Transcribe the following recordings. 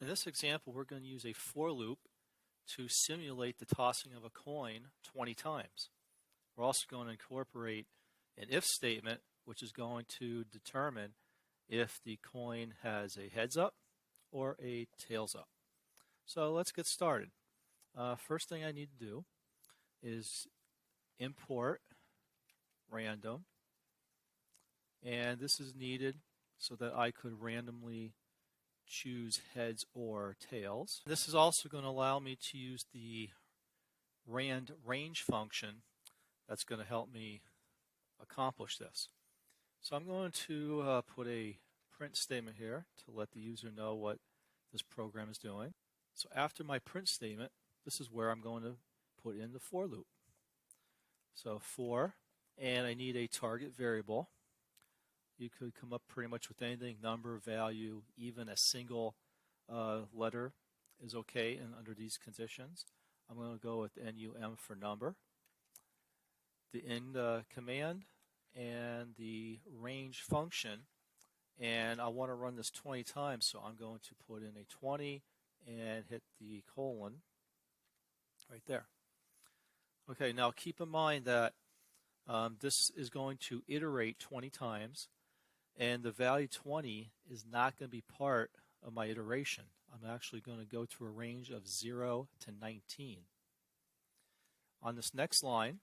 In this example, we're going to use a for loop to simulate the tossing of a coin 20 times. We're also going to incorporate an if statement, which is going to determine if the coin has a heads up or a tails up. So let's get started. First thing I need to do is import random, and this is needed so that I could randomly choose heads or tails. This is also going to allow me to use the rand range function that's going to help me accomplish this. So I'm going to put a print statement here to let the user know what this program is doing. So after my print statement, this is where I'm going to put in the for loop. So for, and I need a target variable. You could come up pretty much with anything, number, value, even a single letter is okay under these conditions. I'm going to go with NUM for number. The end command and the range function, and I want to run this 20 times, so I'm going to put in a 20 and hit the colon right there. Okay, now keep in mind that this is going to iterate 20 times, and the value 20 is not going to be part of my iteration. I'm actually going to go to a range of 0 to 19. On this next line,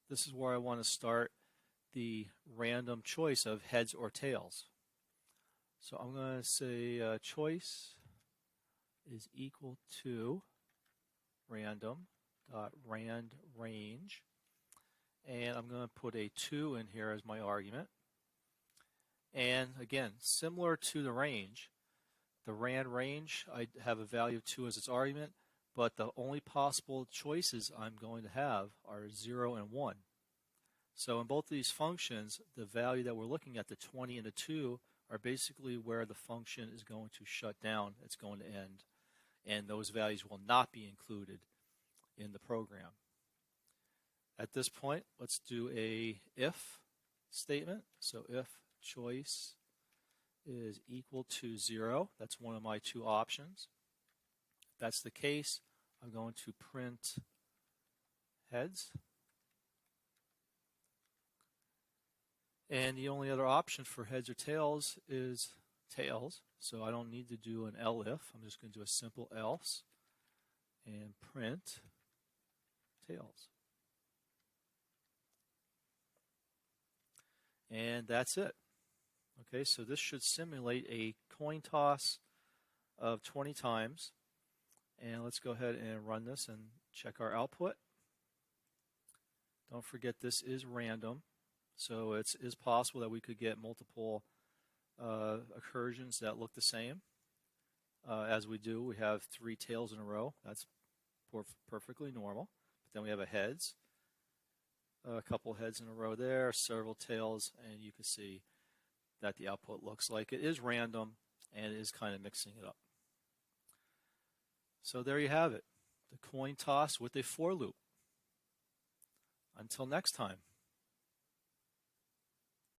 this is where I want to start the random choice of heads or tails. So I'm going to say choice is equal to random.rand range, and I'm going to put a 2 in here as my argument. And again, similar to the range, the rand range, I have a value of 2 as its argument, but the only possible choices I'm going to have are 0 and 1. So in both of these functions, the value that we're looking at, the 20 and the 2, are basically where the function is going to shut down, it's going to end, and those values will not be included in the program. At this point, let's do a if statement. So if choice is equal to 0, that's one of my two options. If that's the case, I'm going to print heads. And the only other option for heads or tails is tails. So I don't need to do an elif. I'm just going to do a simple else and print tails. And that's it. Okay, so this should simulate a coin toss of 20 times. And let's go ahead and run this and check our output. Don't forget this is random. So it is possible that we could get multiple accursions that look the same. As we do, we have 3 tails in a row. That's perfectly normal. But then we have a heads, a couple heads in a row there, several tails, and you can see that the output looks like it is random and it is kind of mixing it up. So there you have it, the coin toss with a for loop. Until next time.